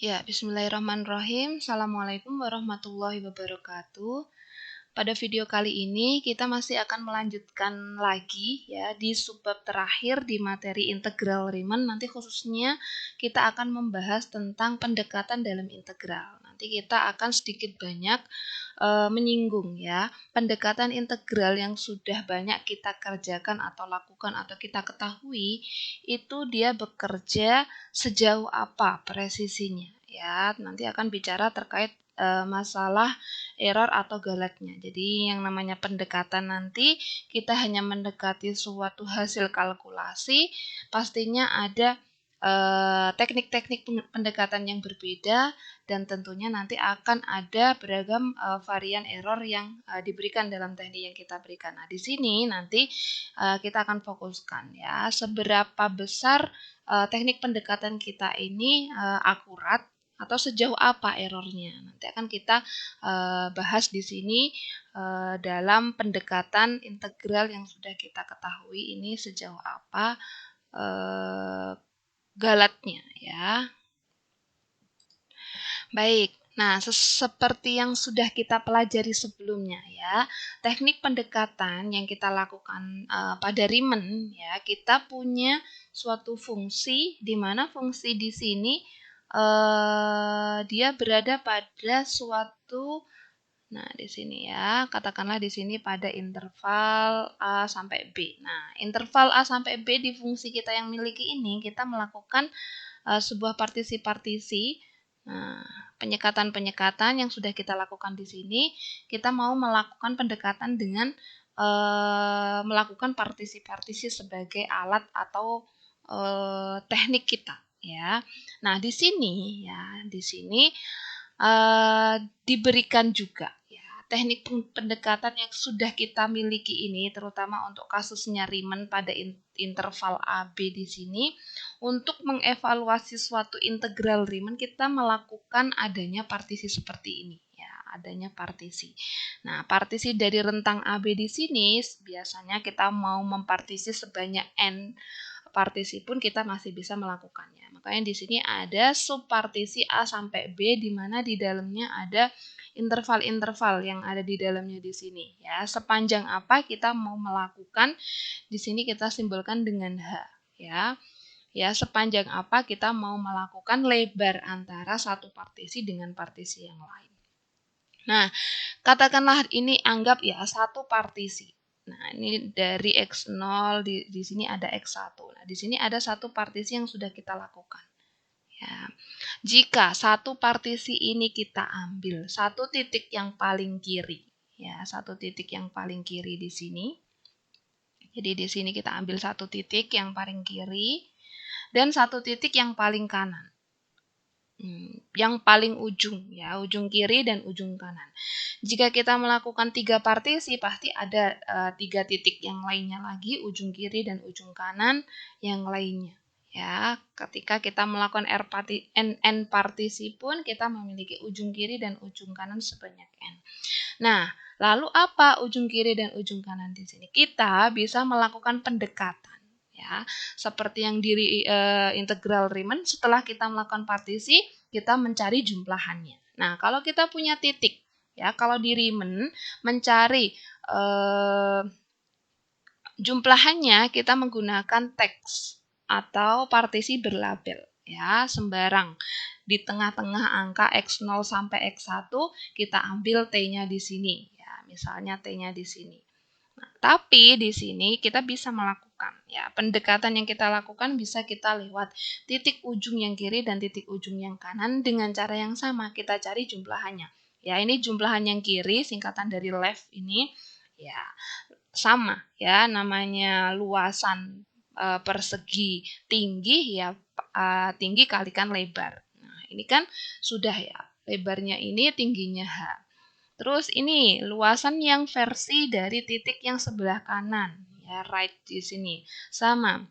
Ya, bismillahirrahmanirrahim. Assalamualaikum warahmatullahi wabarakatuh. Pada video kali ini kita masih akan melanjutkan lagi ya di subbab terakhir di materi integral Riemann. Nanti khususnya kita akan membahas tentang pendekatan dalam integral. Nanti kita akan sedikit banyak menyinggung ya pendekatan integral yang sudah banyak kita kerjakan atau lakukan atau kita ketahui itu dia bekerja sejauh apa presisinya ya. Nanti akan bicara terkait masalah error atau galatnya. Jadi yang namanya pendekatan nanti kita hanya mendekati suatu hasil kalkulasi, pastinya ada teknik-teknik pendekatan yang berbeda dan tentunya nanti akan ada beragam varian error yang diberikan dalam teknik yang kita berikan. Nah, di sini nanti kita akan fokuskan ya seberapa besar teknik pendekatan kita ini akurat atau sejauh apa errornya. Nanti akan kita bahas di sini dalam pendekatan integral yang sudah kita ketahui ini sejauh apa galatnya ya. Baik, nah seperti yang sudah kita pelajari sebelumnya ya, teknik pendekatan yang kita lakukan pada Riemann ya, kita punya suatu fungsi di mana fungsi di sini dia berada pada suatu, nah di sini ya, katakanlah di sini pada interval A sampai B. Nah, interval A sampai B di fungsi kita yang miliki ini kita melakukan sebuah partisi-partisi. Nah, penyekatan-penyekatan yang sudah kita lakukan di sini, kita mau melakukan pendekatan dengan melakukan partisi-partisi sebagai alat atau teknik kita ya. Nah, di sini diberikan juga ya teknik pendekatan yang sudah kita miliki ini, terutama untuk kasusnya Riemann pada interval AB di sini. Untuk mengevaluasi suatu integral Riemann, kita melakukan adanya partisi seperti ini ya, adanya partisi. Nah, partisi dari rentang AB di sini biasanya kita mau mempartisi sebanyak n partisi pun kita masih bisa melakukannya. Makanya di sini ada subpartisi A sampai B di mana di dalamnya ada interval-interval yang ada di dalamnya di sini ya. Sepanjang apa kita mau melakukan, di sini kita simbolkan dengan H ya. Ya, sepanjang apa kita mau melakukan lebar antara satu partisi dengan partisi yang lain. Nah, katakanlah ini anggap ya satu partisi. Nah, ini dari X0 di sini ada X1. Nah, di sini ada satu partisi yang sudah kita lakukan. Ya. Jika satu partisi ini kita ambil satu titik yang paling kiri, ya, satu titik yang paling kiri di sini. Jadi di sini kita ambil satu titik yang paling kiri dan satu titik yang paling kanan. Yang paling ujung ya, ujung kiri dan ujung kanan. Jika kita melakukan 3 partisi, pasti ada 3 titik yang lainnya lagi, ujung kiri dan ujung kanan yang lainnya. Ya, ketika kita melakukan n partisi pun kita memiliki ujung kiri dan ujung kanan sebanyak n. Nah, lalu apa ujung kiri dan ujung kanan di sini? Kita bisa melakukan pendekatan ya, seperti yang di integral Riemann. Setelah kita melakukan partisi, kita mencari jumlahannya. Nah, kalau kita punya titik ya, kalau di Riemann mencari jumlahannya kita menggunakan teks atau partisi berlabel ya, sembarang. Di tengah-tengah angka X0 sampai X1 kita ambil T-nya di sini ya, misalnya T-nya di sini. Nah, tapi di sini kita bisa melakukan ya, pendekatan yang kita lakukan bisa kita lewat titik ujung yang kiri dan titik ujung yang kanan dengan cara yang sama, kita cari jumlahannya. Ya, ini jumlahan yang kiri singkatan dari left ini ya, sama ya, namanya luasan persegi tinggi ya, tinggi kalikan lebar. Nah, ini kan sudah ya, lebarnya ini, tingginya H. Terus ini luasan yang versi dari titik yang sebelah kanan ya, right di sini sama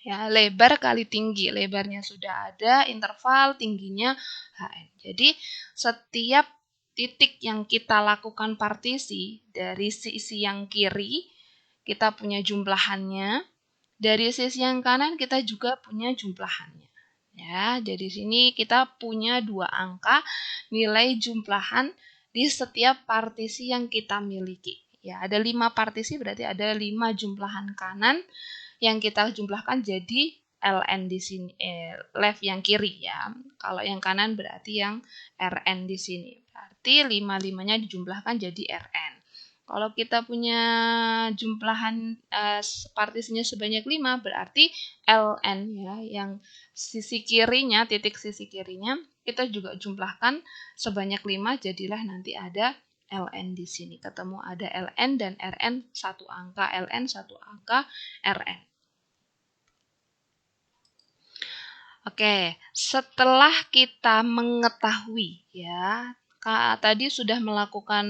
ya, lebar kali tinggi, lebarnya sudah ada, interval tingginya HN. Jadi setiap titik yang kita lakukan partisi dari sisi yang kiri kita punya jumlahannya, dari sisi yang kanan kita juga punya jumlahannya. Ya, jadi sini kita punya 2 angka nilai jumlahan di setiap partisi yang kita miliki. Ya, ada 5 partisi berarti ada 5 jumlahan kanan yang kita jumlahkan jadi ln di sini, left yang kiri ya. Kalau yang kanan berarti yang rn di sini. Berarti 5-5-nya dijumlahkan jadi rn. Kalau kita punya jumlahan partisinya sebanyak 5 berarti ln ya, yang sisi kirinya, titik sisi kirinya kita juga jumlahkan sebanyak 5, jadilah nanti ada ln di sini. Ketemu ada ln dan rn satu angka, ln satu angka, rn. Oke, setelah kita mengetahui ya, tadi sudah melakukan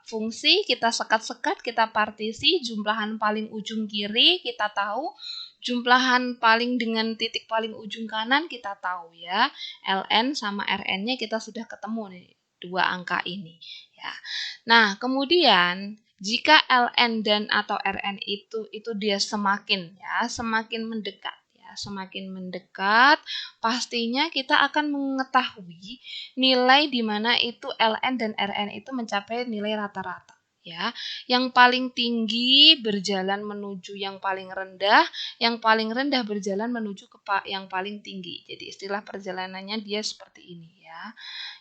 fungsi, kita sekat-sekat, kita partisi, jumlahan paling ujung kiri kita tahu, jumlahan paling dengan titik paling ujung kanan kita tahu ya. ln sama rn-nya kita sudah ketemu nih, 2 angka ini ya. Nah, kemudian jika ln dan atau rn itu dia semakin mendekat, semakin mendekat, pastinya kita akan mengetahui nilai di mana itu ln dan rn itu mencapai nilai rata-rata. Ya, yang paling tinggi berjalan menuju yang paling rendah, yang paling rendah berjalan menuju ke yang paling tinggi. Jadi istilah perjalanannya dia seperti ini ya.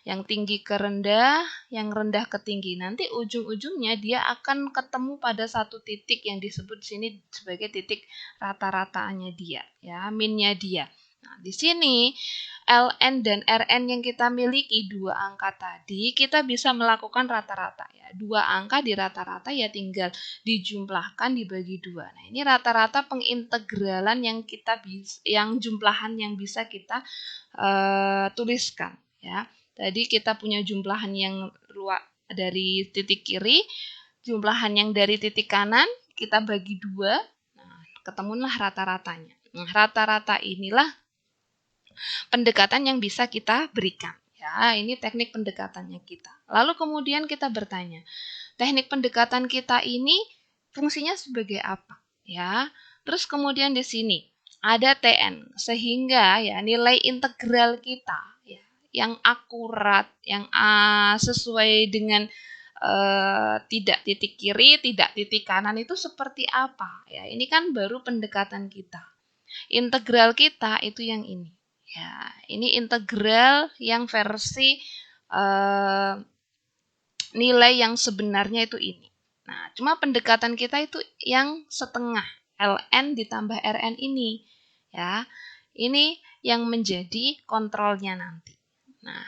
Yang tinggi ke rendah, yang rendah ke tinggi. Nanti ujung-ujungnya dia akan ketemu pada satu titik yang disebut sini sebagai titik rata-ratanya dia, ya, minnya dia. Nah, di sini ln dan rn yang kita miliki 2 angka tadi, kita bisa melakukan rata-rata ya. 2 angka di rata-rata ya tinggal dijumlahkan dibagi 2. Nah, ini rata-rata pengintegralan yang jumlahan yang bisa kita tuliskan ya. Tadi kita punya jumlahan yang dari titik kiri, jumlahan yang dari titik kanan, kita bagi 2, nah, ketemulah rata-ratanya. Nah, rata-rata inilah pendekatan yang bisa kita berikan. Ya, ini teknik pendekatannya kita. Lalu kemudian kita bertanya, teknik pendekatan kita ini fungsinya sebagai apa? Ya, terus kemudian di sini ada TN, sehingga ya nilai integral kita ya, yang akurat, yang sesuai dengan tidak titik kiri, tidak titik kanan itu seperti apa? Ya, ini kan baru pendekatan kita. Integral kita itu yang ini. Ya, ini integral yang versi nilai yang sebenarnya itu ini. Nah, cuma pendekatan kita itu yang setengah ln ditambah rn ini. Ya, ini yang menjadi kontrolnya nanti. Nah,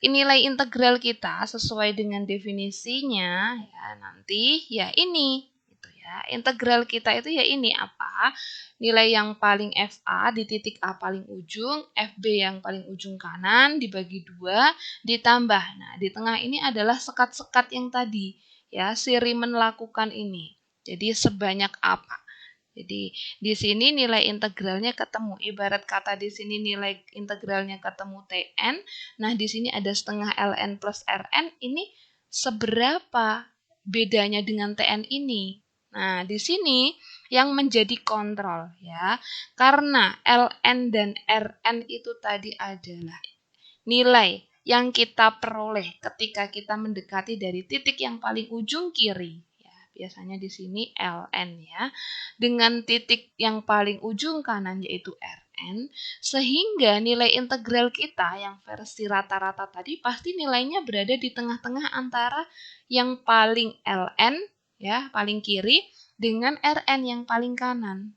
nilai integral kita sesuai dengan definisinya ya nanti ya ini gitu ya. Integral kita itu ya ini apa? Nilai yang paling FA di titik A paling ujung, FB yang paling ujung kanan dibagi 2 ditambah. Nah, di tengah ini adalah sekat-sekat yang tadi ya, si Riemann lakukan ini. Jadi sebanyak apa? Jadi di sini nilai integralnya ketemu. Ibarat kata di sini nilai integralnya ketemu Tn. Nah, di sini ada setengah ln plus rn. Ini seberapa bedanya dengan Tn ini? Nah, di sini yang menjadi kontrol ya. Karena ln dan rn itu tadi adalah nilai yang kita peroleh ketika kita mendekati dari titik yang paling ujung kiri. Biasanya di sini ln ya, dengan titik yang paling ujung kanan yaitu rn, sehingga nilai integral kita yang versi rata-rata tadi pasti nilainya berada di tengah-tengah antara yang paling ln ya, paling kiri dengan rn yang paling kanan.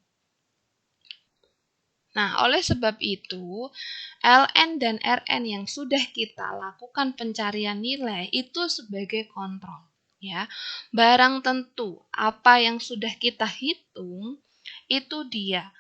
Nah, oleh sebab itu, ln dan rn yang sudah kita lakukan pencarian nilai itu sebagai kontrol. Ya, barang tentu apa yang sudah kita hitung itu dia.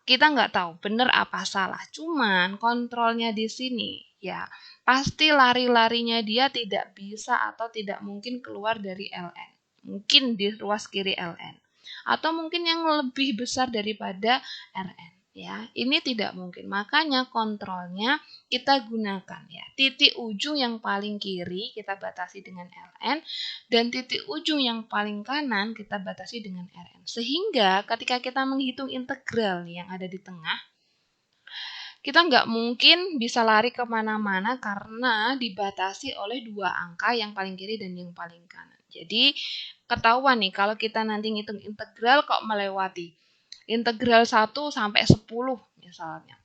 Kita nggak tahu benar apa salah, cuman kontrolnya di sini ya pasti lari-larinya dia tidak bisa atau tidak mungkin keluar dari ln. Mungkin di ruas kiri ln. Atau mungkin yang lebih besar daripada rn. Ya, ini tidak mungkin. Makanya kontrolnya kita gunakan ya. Titik ujung yang paling kiri kita batasi dengan ln dan titik ujung yang paling kanan kita batasi dengan rn. Sehingga ketika kita menghitung integral yang ada di tengah, kita nggak mungkin bisa lari kemana-mana karena dibatasi oleh dua angka yang paling kiri dan yang paling kanan. Jadi ketahuan nih kalau kita nanti ngitung integral kok melewati integral 1 sampai 10 misalnya.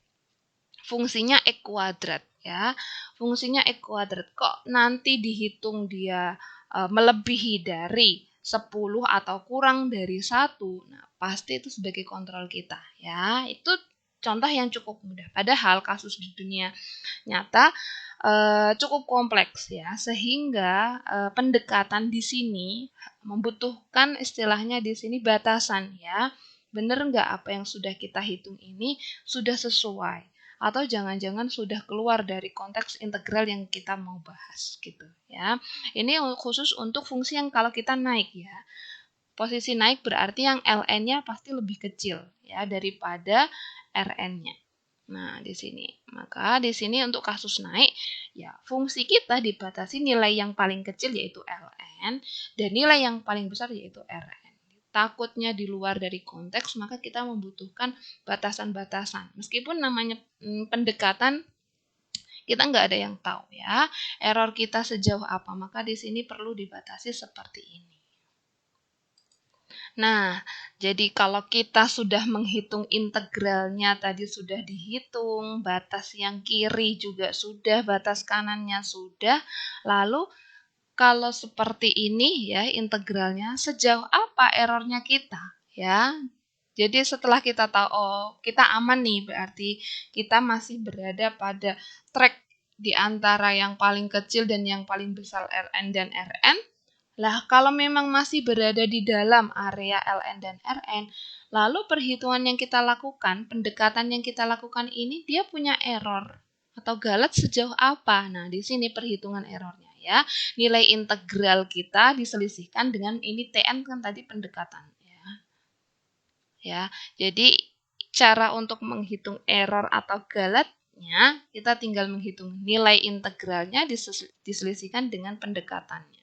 Fungsinya X kuadrat ya. Fungsinya X kuadrat kok nanti dihitung dia melebihi dari 10 atau kurang dari 1. Nah, pasti itu sebagai kontrol kita ya. Itu contoh yang cukup mudah. Padahal kasus di dunia nyata cukup kompleks ya, sehingga pendekatan di sini membutuhkan istilahnya di sini batasan ya. Benar nggak apa yang sudah kita hitung ini sudah sesuai? Atau jangan-jangan sudah keluar dari konteks integral yang kita mau bahas gitu ya. Ini khusus untuk fungsi yang kalau kita naik ya. Posisi naik berarti yang ln-nya pasti lebih kecil ya daripada rn-nya. Nah, di sini. Maka di sini untuk kasus naik ya fungsi kita dibatasi nilai yang paling kecil yaitu ln dan nilai yang paling besar yaitu rn. Takutnya di luar dari konteks, maka kita membutuhkan batasan-batasan. Meskipun namanya pendekatan, kita nggak ada yang tahu ya. Error kita sejauh apa, maka di sini perlu dibatasi seperti ini. Nah, jadi kalau kita sudah menghitung integralnya tadi sudah dihitung, batas yang kiri juga sudah, batas kanannya sudah, lalu kalau seperti ini ya integralnya, sejauh apa errornya kita ya. Jadi setelah kita tahu oh kita aman nih, berarti kita masih berada pada track di antara yang paling kecil dan yang paling besar Rn dan Rn. Lah kalau memang masih berada di dalam area Ln dan Rn, lalu perhitungan yang kita lakukan, pendekatan yang kita lakukan ini dia punya error atau galet sejauh apa? Nah, di sini perhitungan errornya ya. Nilai integral kita diselisihkan dengan ini Tn kan tadi pendekatan ya. Ya. Jadi cara untuk menghitung error atau galetnya kita tinggal menghitung nilai integralnya diselisihkan dengan pendekatannya.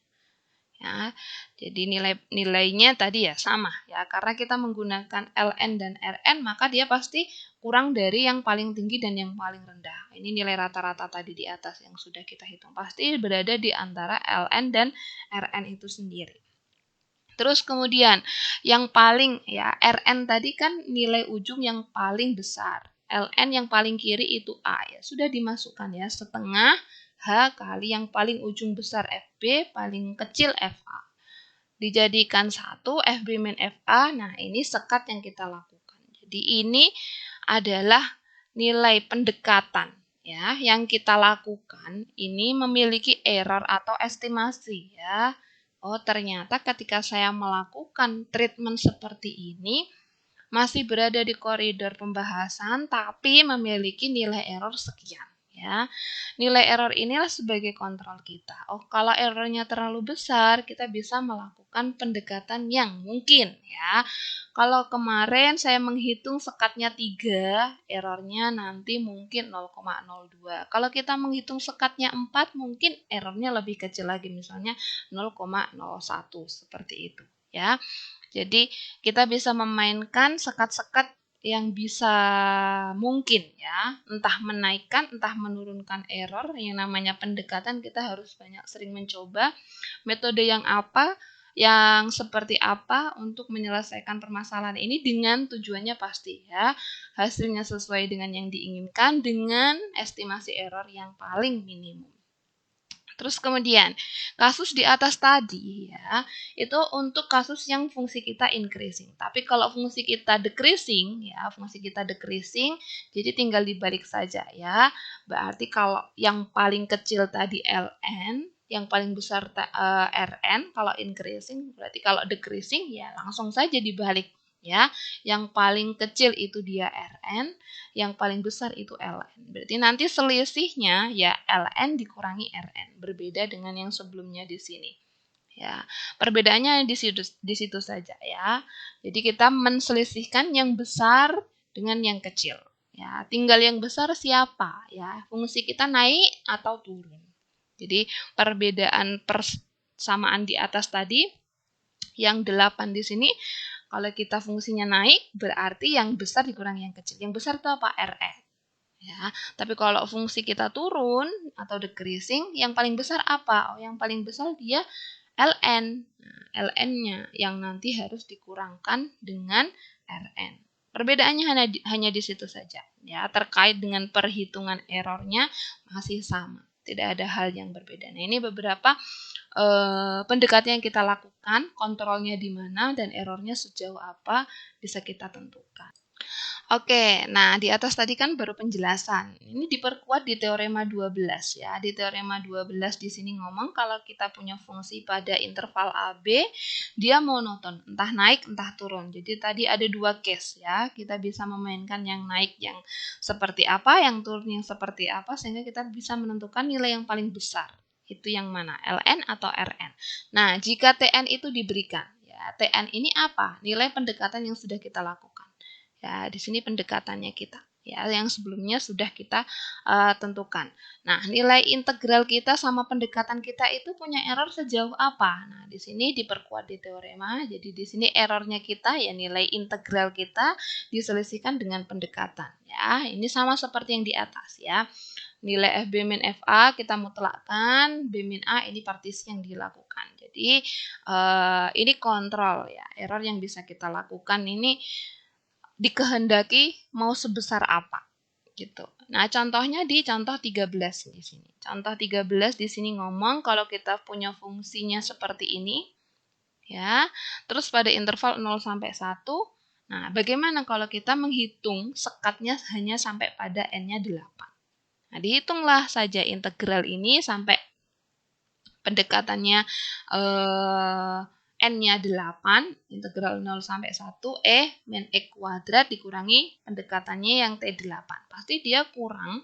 Ya, jadi nilainya tadi ya sama ya, karena kita menggunakan ln dan rn maka dia pasti kurang dari yang paling tinggi dan yang paling rendah. Ini nilai rata-rata tadi di atas yang sudah kita hitung pasti berada di antara ln dan rn itu sendiri. Terus kemudian yang paling ya rn tadi kan nilai ujung yang paling besar, ln yang paling kiri itu a ya, sudah dimasukkan ya setengah H kali yang paling ujung besar FB, paling kecil FA. Dijadikan 1, FB min FA, nah ini sekat yang kita lakukan. Jadi ini adalah nilai pendekatan ya yang kita lakukan ini memiliki error atau estimasi ya. Oh ternyata ketika saya melakukan treatment seperti ini masih berada di koridor pembahasan tapi memiliki nilai error sekian. Ya, nilai error inilah sebagai kontrol kita. Oh, kalau errornya terlalu besar, kita bisa melakukan pendekatan yang mungkin ya. Kalau kemarin saya menghitung sekatnya 3, errornya nanti mungkin 0,02. Kalau kita menghitung sekatnya 4, mungkin errornya lebih kecil lagi, misalnya 0,01 seperti itu ya. Jadi kita bisa memainkan sekat-sekat yang bisa mungkin ya, entah menaikkan, entah menurunkan error. Yang namanya pendekatan kita harus banyak sering mencoba metode yang apa, yang seperti apa untuk menyelesaikan permasalahan ini dengan tujuannya pasti ya. Hasilnya sesuai dengan yang diinginkan dengan estimasi error yang paling minimum. Terus kemudian, kasus di atas tadi ya, itu untuk kasus yang fungsi kita increasing. Tapi kalau fungsi kita decreasing, ya, jadi tinggal dibalik saja ya. Berarti kalau yang paling kecil tadi ln, yang paling besar rn, kalau increasing, berarti kalau decreasing ya langsung saja dibalik. Ya, yang paling kecil itu dia Rn, yang paling besar itu Ln. Berarti nanti selisihnya ya Ln dikurangi Rn, berbeda dengan yang sebelumnya di sini. Ya, perbedaannya di situ saja ya. Jadi kita menselisihkan yang besar dengan yang kecil. Ya, tinggal yang besar siapa ya? Fungsi kita naik atau turun. Jadi perbedaan persamaan di atas tadi yang 8 di sini. Kalau kita fungsinya naik, berarti yang besar dikurangi yang kecil. Yang besar itu apa? Rn. Ya, tapi kalau fungsi kita turun atau decreasing, yang paling besar apa? Yang paling besar dia ln. Nah, ln-nya yang nanti harus dikurangkan dengan rn. Perbedaannya hanya di situ saja. Ya, terkait dengan perhitungan errornya masih sama. Tidak ada hal yang berbeda. Nah, ini beberapa pendekatan yang kita lakukan, kontrolnya di mana dan errornya sejauh apa bisa kita tentukan. Oke, nah di atas tadi kan baru penjelasan. Ini diperkuat di teorema 12 ya. Di teorema 12 di sini ngomong kalau kita punya fungsi pada interval AB, dia monoton, entah naik entah turun. Jadi tadi ada dua case ya. Kita bisa memainkan yang naik yang seperti apa, yang turun yang seperti apa sehingga kita bisa menentukan nilai yang paling besar. Itu yang mana? Ln atau Rn. Nah, jika Tn itu diberikan, ya, Tn ini apa? Nilai pendekatan yang sudah kita lakukan. Ya, di sini pendekatannya kita. Ya, yang sebelumnya sudah kita tentukan. Nah, nilai integral kita sama pendekatan kita itu punya error sejauh apa? Nah, di sini diperkuat di teorema. Jadi di sini errornya kita ya nilai integral kita diselisihkan dengan pendekatan. Ya, ini sama seperti yang di atas ya. Nilai FB min FA kita mutlakkan, B min A ini partisi yang dilakukan. Jadi ini kontrol ya. Error yang bisa kita lakukan ini dikehendaki mau sebesar apa gitu. Nah, contohnya di contoh 13 di sini. Contoh 13 di sini ngomong kalau kita punya fungsinya seperti ini ya. Terus pada interval 0 sampai 1. Nah, bagaimana kalau kita menghitung sekatnya hanya sampai pada n-nya 8. Nah, dihitunglah saja integral ini sampai pendekatannya n-nya 8, integral 0 sampai 1, min x kuadrat dikurangi pendekatannya yang T8. Pasti dia kurang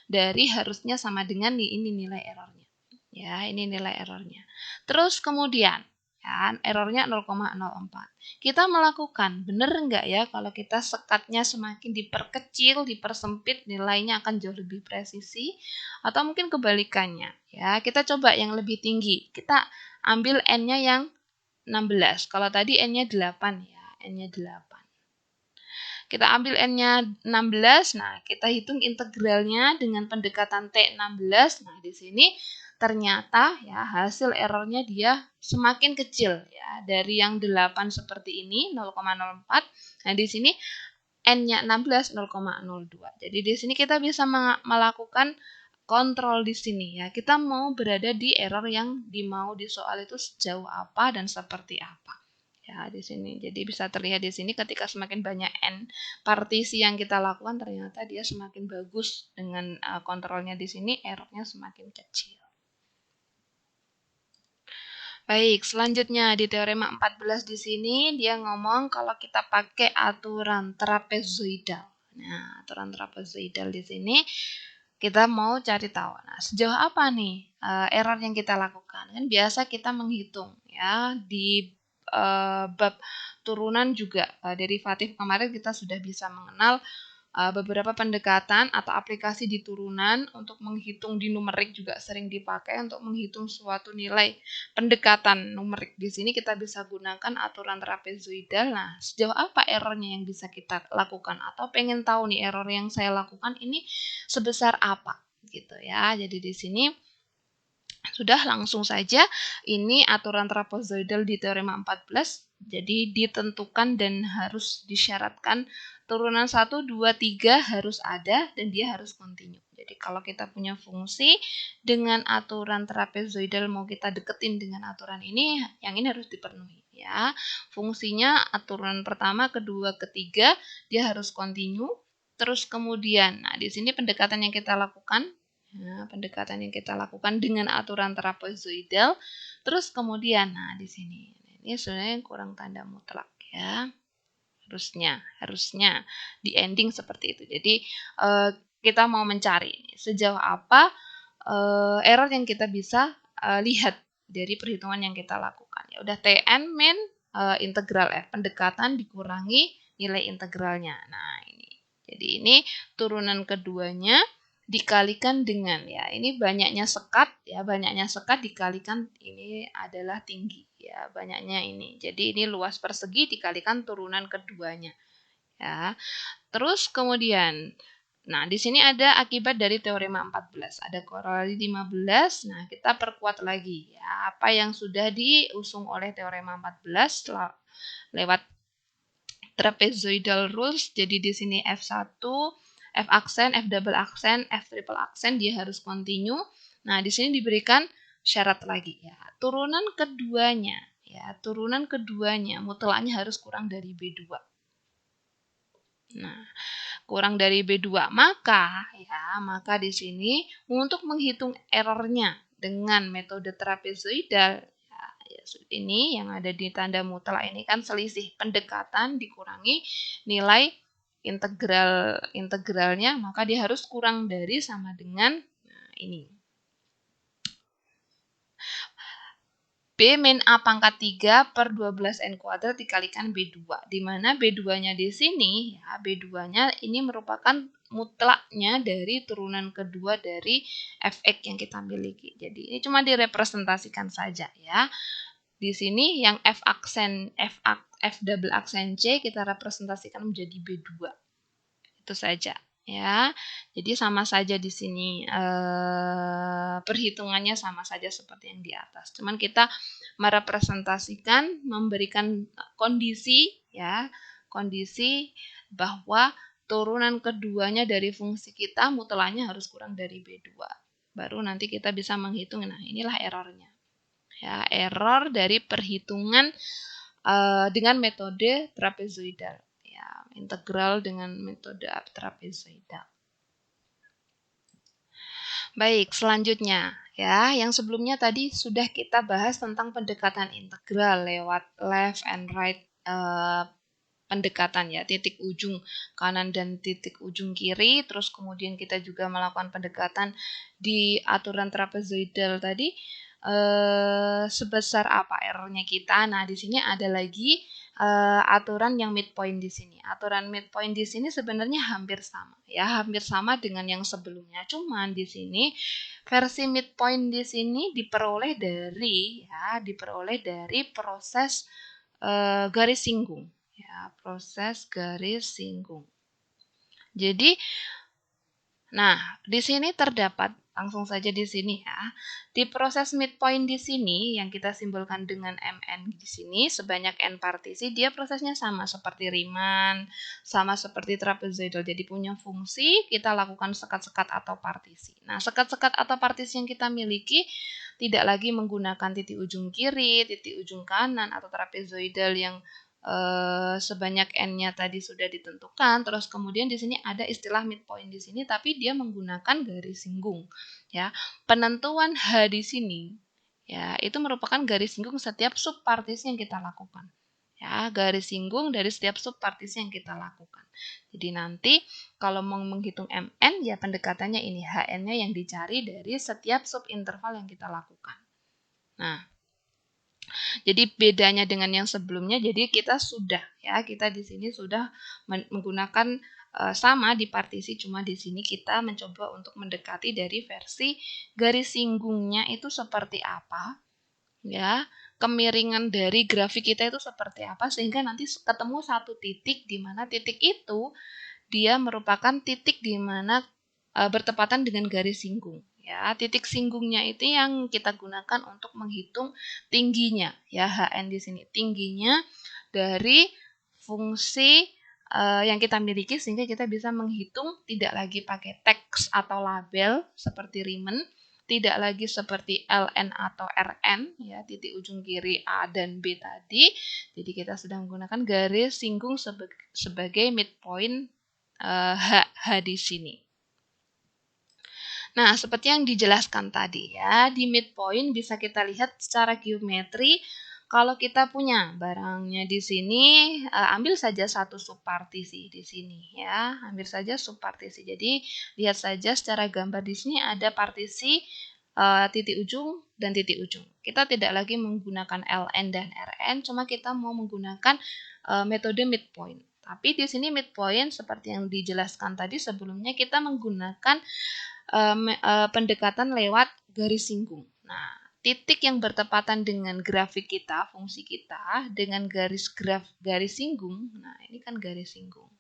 dari harusnya sama dengan ini nilai errornya. Ya, ini nilai errornya. Terus kemudian, ya, errornya 0,04. Kita melakukan, benar enggak ya kalau kita sekatnya semakin diperkecil, dipersempit, nilainya akan jauh lebih presisi, atau mungkin kebalikannya. Ya, kita coba yang lebih tinggi. Kita ambil n-nya yang 16. Kalau tadi n-nya 8 ya, n-nya 8. Kita ambil n-nya 16. Nah, kita hitung integralnya dengan pendekatan T16. Nah, di sini ternyata ya hasil errornya dia semakin kecil ya. Dari yang 8 seperti ini 0,04. Nah, di sini n-nya 16 0,02. Jadi di sini kita bisa melakukan kontrol di sini ya. Kita mau berada di error yang dimau di soal itu sejauh apa dan seperti apa. Ya, di sini. Jadi bisa terlihat di sini ketika semakin banyak n partisi yang kita lakukan ternyata dia semakin bagus dengan kontrolnya di sini, errornya semakin kecil. Baik, selanjutnya di teorema 14 di sini dia ngomong kalau kita pakai aturan trapezoidal. Nah, aturan trapezoidal di sini kita mau cari tahu. Nah, sejauh apa nih error yang kita lakukan? Kan biasa kita menghitung ya di bab turunan juga derivatif kemarin kita sudah bisa mengenal beberapa pendekatan atau aplikasi di turunan untuk menghitung di numerik juga sering dipakai untuk menghitung suatu nilai pendekatan numerik. Di sini kita bisa gunakan aturan trapezoidal. Nah, sejauh apa errornya yang bisa kita lakukan atau pengen tahu nih error yang saya lakukan ini sebesar apa gitu ya. Jadi di sini sudah langsung saja ini aturan trapezoidal di teorema 14. Jadi ditentukan dan harus disyaratkan turunan 1, 2, 3 harus ada dan dia harus kontinu. Jadi kalau kita punya fungsi dengan aturan trapezoidal mau kita deketin dengan aturan ini, yang ini harus dipenuhi ya. Fungsinya aturan pertama, kedua, ketiga dia harus kontinu. Terus kemudian, nah di sini pendekatan yang kita lakukan Nah, pendekatan yang kita lakukan dengan aturan trapezoidal. Terus kemudian, nah di sini ini sebenarnya kurang tanda mutlak ya. Harusnya di ending seperti itu. Jadi kita mau mencari sejauh apa error yang kita bisa lihat dari perhitungan yang kita lakukan. Ya udah Tn min integral f pendekatan dikurangi nilai integralnya. Nah ini. Jadi ini turunan keduanya dikalikan dengan ya ini banyaknya sekat dikalikan ini adalah tinggi ya banyaknya ini jadi ini luas persegi dikalikan turunan keduanya ya terus kemudian Nah, di sini ada akibat dari teorema 14, ada korelasi 15. Nah, kita perkuat lagi ya apa yang sudah diusung oleh teorema 14 lewat trapezoidal rules. Jadi di sini F1, F aksen, F double aksen, F triple aksen dia harus continue. Nah, di sini diberikan syarat lagi ya. Turunan keduanya mutlaknya harus kurang dari B2. Nah, kurang dari B2, maka di sini untuk menghitung errornya dengan metode trapezoidal ini yang ada di tanda mutlak ini kan selisih pendekatan dikurangi nilai integralnya, maka dia harus kurang dari sama dengan ini. B min A pangkat 3 per 12N kuadrat dikalikan B2. Di mana B2-nya di sini, ya, B2-nya ini merupakan mutlaknya dari turunan kedua dari Fx yang kita miliki. Jadi ini cuma direpresentasikan saja ya. Di sini yang F double aksen C kita representasikan menjadi B2. Itu saja. Ya, jadi sama saja di sini perhitungannya sama saja seperti yang di atas. Cuman kita merepresentasikan, memberikan kondisi bahwa turunan keduanya dari fungsi kita mutlaknya harus kurang dari B2. Baru nanti kita bisa menghitung. Nah, inilah errornya. Ya, error dari perhitungan dengan metode trapezoidal. Integral dengan metode trapezoidal. Baik, selanjutnya ya, yang sebelumnya tadi sudah kita bahas tentang pendekatan integral lewat left and right pendekatan ya, titik ujung kanan dan titik ujung kiri, terus kemudian kita juga melakukan pendekatan di aturan trapezoidal tadi sebesar apa errornya kita. Nah, di sini ada lagi aturan yang midpoint di sini. Aturan midpoint di sini sebenarnya hampir sama dengan yang sebelumnya. Cuman di sini versi midpoint di sini diperoleh dari proses garis singgung. Ya, proses garis singgung. Jadi, nah, di sini terdapat langsung saja di sini ya. Di proses midpoint di sini yang kita simbolkan dengan MN di sini sebanyak N partisi, dia prosesnya sama seperti Riemann, sama seperti trapezoidal. Jadi punya fungsi, kita lakukan sekat-sekat atau partisi. Nah, sekat-sekat atau partisi yang kita miliki tidak lagi menggunakan titik ujung kiri, titik ujung kanan atau trapezoidal yang sebanyak N-nya tadi sudah ditentukan. Terus kemudian di sini ada istilah midpoint di sini, tapi dia menggunakan garis singgung. Ya, penentuan H di sini, ya itu merupakan garis singgung setiap subpartisi yang kita lakukan. Ya, garis singgung dari setiap subpartisi yang kita lakukan. Jadi nanti kalau mau menghitung MN, ya pendekatannya ini HN-nya yang dicari dari setiap subinterval yang kita lakukan. Nah, jadi bedanya dengan yang sebelumnya, jadi kita di sini sudah menggunakan sama di partisi, cuma di sini kita mencoba untuk mendekati dari versi garis singgungnya itu seperti apa, ya, kemiringan dari grafik kita itu seperti apa, sehingga nanti ketemu satu titik di mana titik itu dia merupakan titik di mana bertepatan dengan garis singgung. Ya, titik singgungnya itu yang kita gunakan untuk menghitung tingginya, ya HN di sini tingginya dari fungsi yang kita miliki, sehingga kita bisa menghitung tidak lagi pakai teks atau label seperti Riemann, tidak lagi seperti LN atau RN, ya titik ujung kiri A dan B tadi. Jadi kita sudah menggunakan garis singgung sebagai midpoint H di sini. Nah, seperti yang dijelaskan tadi ya, di midpoint bisa kita lihat secara geometri. Kalau kita punya barangnya di sini, ambil saja satu subpartisi di sini ya, ambil saja subpartisi. Jadi lihat saja secara gambar di sini ada partisi titik ujung dan titik ujung. Kita tidak lagi menggunakan LN dan RN, cuma kita mau menggunakan metode midpoint. Tapi di sini midpoint seperti yang dijelaskan tadi sebelumnya, kita menggunakan pendekatan lewat garis singgung. Nah, titik yang bertepatan dengan grafik kita, fungsi kita, dengan garis singgung, nah ini kan garis singgung.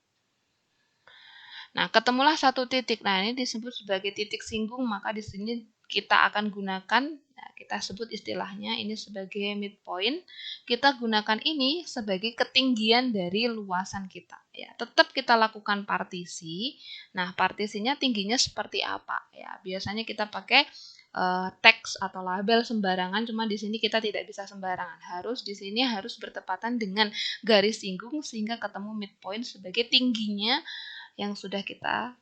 Nah, ketemulah satu titik. Nah, ini disebut sebagai titik singgung, maka di sini kita akan gunakan, nah, kita sebut istilahnya ini sebagai midpoint. Kita gunakan ini sebagai ketinggian dari luasan kita. Ya, tetap kita lakukan partisi. Nah, partisinya tingginya seperti apa? Ya, biasanya kita pakai teks atau label sembarangan, cuma di sini kita tidak bisa sembarangan. Di sini harus bertepatan dengan garis singgung sehingga ketemu midpoint sebagai tingginya yang sudah kita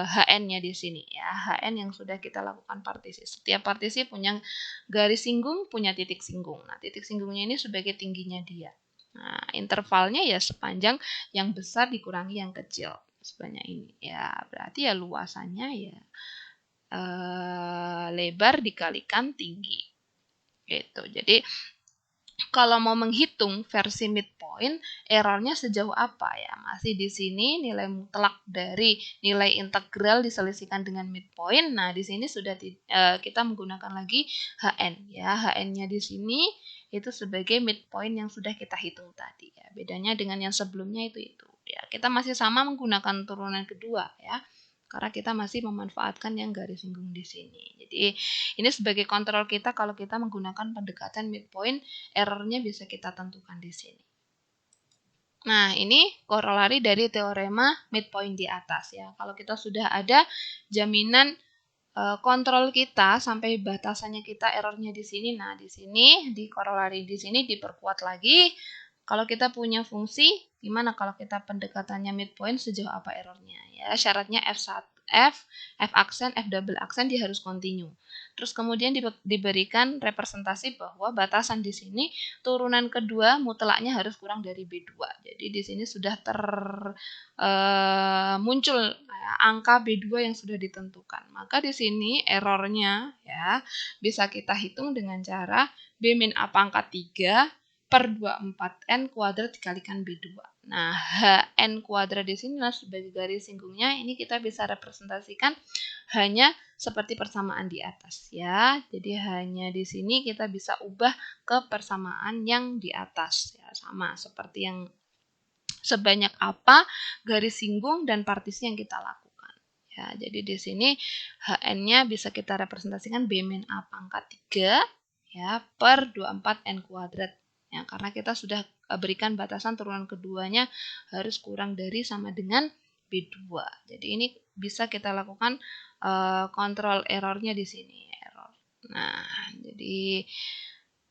HN-nya di sini ya, HN yang sudah kita lakukan partisi. Setiap partisi punya garis singgung, punya titik singgung. Nah, titik singgungnya ini sebagai tingginya dia. Nah, intervalnya ya sepanjang yang besar dikurangi yang kecil sebanyak ini. Ya, berarti ya luasannya ya lebar dikalikan tinggi. Gitu. Jadi kalau mau menghitung versi midpoint, errornya sejauh apa ya? Masih di sini nilai mutlak dari nilai integral diselisihkan dengan midpoint. Nah, di sini sudah kita menggunakan lagi HN ya. HN-nya di sini itu sebagai midpoint yang sudah kita hitung tadi ya. Bedanya dengan yang sebelumnya itu ya. Kita masih sama menggunakan turunan kedua ya. Karena kita masih memanfaatkan yang garis singgung di sini. Jadi ini sebagai kontrol kita kalau kita menggunakan pendekatan midpoint, errornya bisa kita tentukan di sini. Nah, ini korolari dari teorema midpoint di atas ya. Kalau kita sudah ada jaminan kontrol kita sampai batasannya kita errornya di sini. Nah, di sini di korolari di sini diperkuat lagi. Kalau kita punya fungsi, gimana kalau kita pendekatannya midpoint sejauh apa errornya? Ya, syaratnya F1, F aksen, F double aksen dia harus continue. Terus kemudian diberikan representasi bahwa batasan di sini turunan kedua mutlaknya harus kurang dari B2. Jadi di sini sudah muncul angka B2 yang sudah ditentukan. Maka di sini errornya ya bisa kita hitung dengan cara B min A pangkat 3 per 24N kuadrat dikalikan B2. Nah, HN kuadrat di sini sebagai garis singgungnya, ini kita bisa representasikan hanya seperti persamaan di atas ya. Jadi hanya di sini kita bisa ubah ke persamaan yang di atas ya, sama seperti yang sebanyak apa garis singgung dan partisi yang kita lakukan. Ya, jadi di sini HN-nya bisa kita representasikan B min A pangkat 3 ya per 24N kuadrat. Ya, karena kita sudah berikan batasan turunan keduanya harus kurang dari sama dengan B2. Jadi ini bisa kita lakukan kontrol errornya di sini. Error. Nah, jadi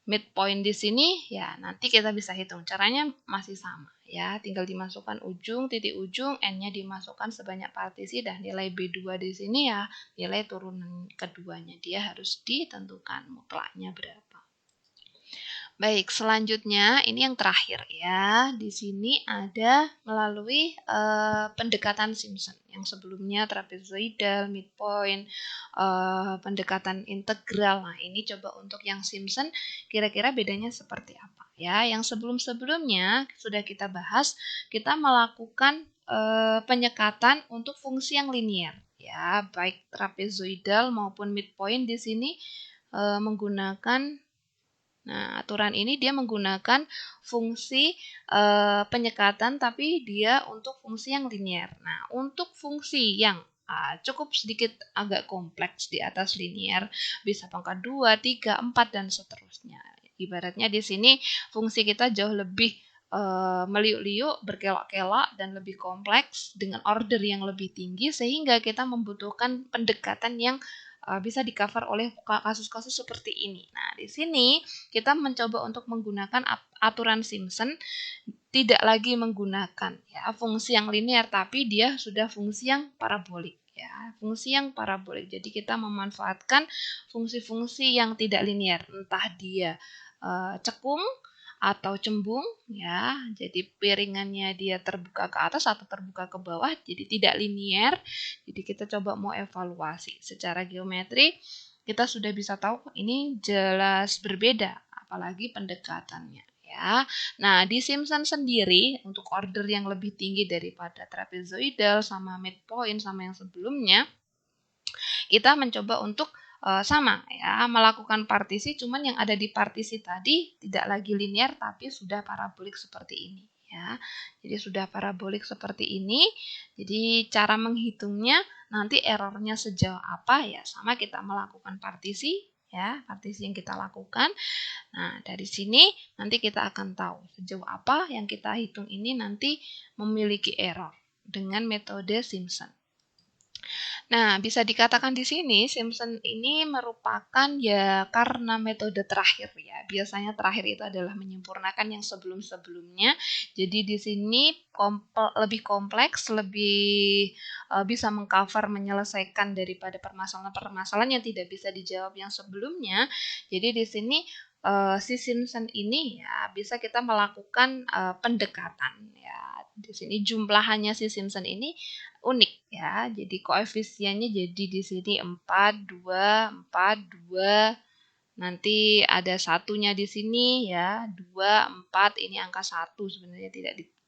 midpoint di sini ya nanti kita bisa hitung. Caranya masih sama ya, tinggal dimasukkan titik ujung, N-nya dimasukkan sebanyak partisi dan nilai B2 di sini ya nilai turunan keduanya dia harus ditentukan mutlaknya berapa. Baik, selanjutnya ini yang terakhir ya. Di sini ada melalui pendekatan Simpson. Yang sebelumnya trapezoidal, midpoint, pendekatan integral. Nah, ini coba untuk yang Simpson kira-kira bedanya seperti apa ya. Yang sebelum-sebelumnya sudah kita bahas, kita melakukan penyekatan untuk fungsi yang linier ya, baik trapezoidal maupun midpoint di sini menggunakan. Nah, aturan ini dia menggunakan fungsi penyekatan tapi dia untuk fungsi yang linier. Nah, untuk fungsi yang cukup sedikit agak kompleks di atas linier, bisa pangkat 2, 3, 4, dan seterusnya. Ibaratnya di sini fungsi kita jauh lebih meliuk-liuk, berkelok-kelok, dan lebih kompleks dengan order yang lebih tinggi sehingga kita membutuhkan pendekatan yang bisa di-cover oleh kasus-kasus seperti ini. Nah, di sini kita mencoba untuk menggunakan aturan Simpson, tidak lagi menggunakan ya fungsi yang linear, tapi dia sudah fungsi yang parabolik ya, fungsi yang parabolik. Jadi kita memanfaatkan fungsi-fungsi yang tidak linear, entah dia cekung atau cembung ya, jadi piringannya dia terbuka ke atas atau terbuka ke bawah, jadi tidak linear. Jadi kita coba mau evaluasi secara geometri, kita sudah bisa tahu ini jelas berbeda, apalagi pendekatannya ya. Nah, di Simpson sendiri untuk order yang lebih tinggi daripada trapezoidal sama midpoint sama yang sebelumnya, kita mencoba untuk sama ya, melakukan partisi, cuman yang ada di partisi tadi tidak lagi linear tapi sudah parabolik seperti ini ya. Jadi sudah parabolik seperti ini. Jadi cara menghitungnya nanti errornya sejauh apa ya, sama kita melakukan partisi ya, partisi yang kita lakukan. Nah, dari sini nanti kita akan tahu sejauh apa yang kita hitung ini nanti memiliki error dengan metode Simpson. Nah, bisa dikatakan di sini Simpson ini merupakan ya karena metode terakhir ya. Biasanya terakhir itu adalah menyempurnakan yang sebelum-sebelumnya. Jadi di sini lebih kompleks, lebih bisa mengcover, menyelesaikan daripada permasalahan-permasalahan yang tidak bisa dijawab yang sebelumnya. Jadi di sini si Simpson ini ya bisa kita melakukan pendekatan ya. Di sini jumlahannya si Simpson ini unik ya. Jadi koefisiennya jadi di sini 4, 2, 4, 2. Nanti ada satunya di sini ya, 2, 4, ini angka 1 sebenarnya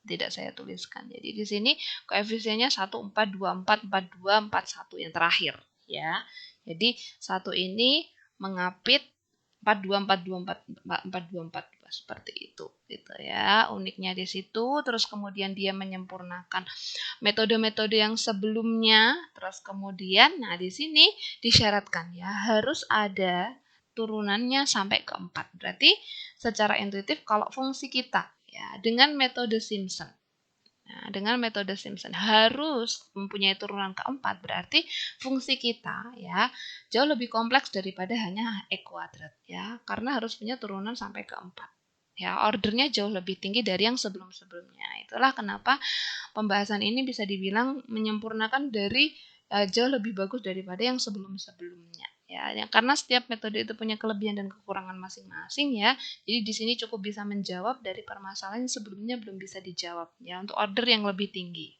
tidak saya tuliskan. Jadi di sini koefisiennya 1, 4, 2, 4, 4, 2, 4, 1 yang terakhir ya. Jadi 1 ini mengapit 4, 2, 4, 2, 4, 4, 2, 4, 2 seperti itu gitu ya. Uniknya di situ, terus kemudian dia menyempurnakan metode-metode yang sebelumnya, terus kemudian nah di sini disyaratkan ya harus ada turunannya sampai ke 4. Berarti secara intuitif kalau fungsi kita ya dengan metode Simpson. Nah, dengan metode Simpson harus mempunyai turunan keempat, berarti fungsi kita ya jauh lebih kompleks daripada hanya E kuadrat ya, karena harus punya turunan sampai ke 4. Ya, ordernya jauh lebih tinggi dari yang sebelum-sebelumnya. Itulah kenapa pembahasan ini bisa dibilang menyempurnakan dari jauh lebih bagus daripada yang sebelum-sebelumnya. Ya, karena setiap metode itu punya kelebihan dan kekurangan masing-masing ya. Jadi di sini cukup bisa menjawab dari permasalahan yang sebelumnya belum bisa dijawab ya untuk order yang lebih tinggi.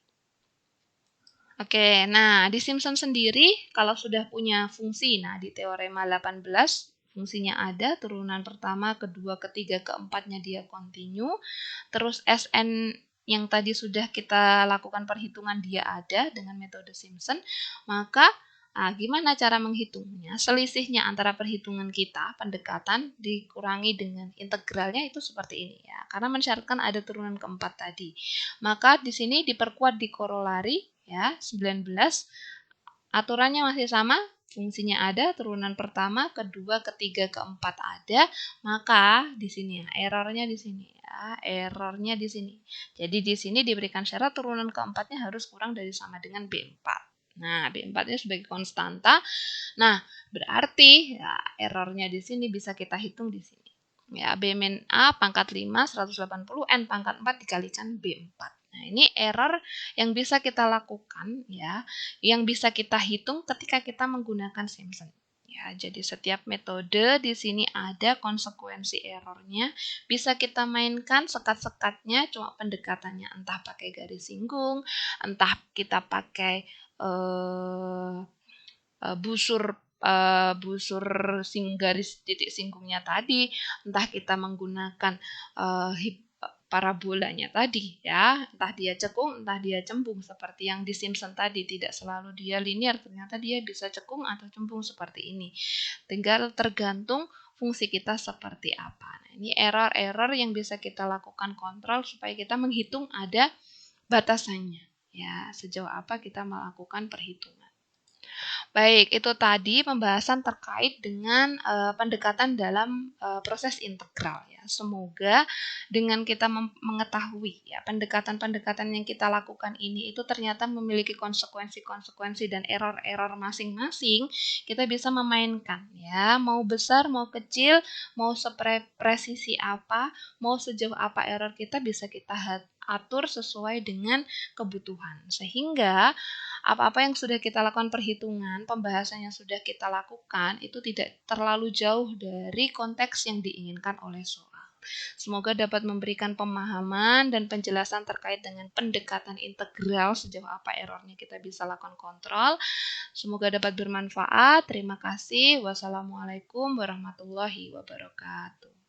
Oke, nah di Simpson sendiri kalau sudah punya fungsi, nah di teorema 18 fungsinya ada, turunan pertama, kedua, ketiga, keempatnya dia kontinu, terus Sn yang tadi sudah kita lakukan perhitungan dia ada dengan metode Simpson, maka gimana cara menghitungnya? Selisihnya antara perhitungan kita, pendekatan, dikurangi dengan integralnya itu seperti ini ya, karena mensyaratkan ada turunan keempat tadi. Maka di sini diperkuat di korolari ya, 19. Aturannya masih sama, fungsinya ada, turunan pertama, kedua, ketiga, keempat ada, maka di sini ya, errornya di sini ya, errornya di sini. Jadi di sini diberikan syarat turunan keempatnya harus kurang dari sama dengan B4. Nah, B4-nya sebagai konstanta. Nah, berarti ya, errornya di sini bisa kita hitung di sini. Ya, B min A pangkat 5, 180, N pangkat 4 dikalikan B4. Nah, ini error yang bisa kita lakukan ya, yang bisa kita hitung ketika kita menggunakan Simpson. Ya, jadi setiap metode di sini ada konsekuensi errornya, bisa kita mainkan sekat-sekatnya, cuma pendekatannya entah pakai garis singgung, entah kita pakai busur garis titik singgungnya tadi, entah kita menggunakan parabolanya tadi ya, entah dia cekung, entah dia cembung seperti yang di Simpson tadi, tidak selalu dia linear, ternyata dia bisa cekung atau cembung seperti ini. Tinggal tergantung fungsi kita seperti apa. Nah, ini error-error yang bisa kita lakukan kontrol supaya kita menghitung ada batasannya. Ya, sejauh apa kita melakukan perhitungan. Baik, itu tadi pembahasan terkait dengan pendekatan dalam proses integral ya. Semoga dengan kita mengetahui ya pendekatan-pendekatan yang kita lakukan ini itu ternyata memiliki konsekuensi-konsekuensi dan error-error masing-masing, kita bisa memainkan ya, mau besar, mau kecil, mau sepresisi apa, mau sejauh apa error kita bisa kita atur sesuai dengan kebutuhan. Sehingga apa-apa yang sudah kita lakukan perhitungan, pembahasan yang sudah kita lakukan itu tidak terlalu jauh dari konteks yang diinginkan oleh soal. Semoga dapat memberikan pemahaman dan penjelasan terkait dengan pendekatan integral sejauh apa errornya kita bisa lakukan kontrol. Semoga dapat bermanfaat. Terima kasih. Wassalamualaikum warahmatullahi wabarakatuh.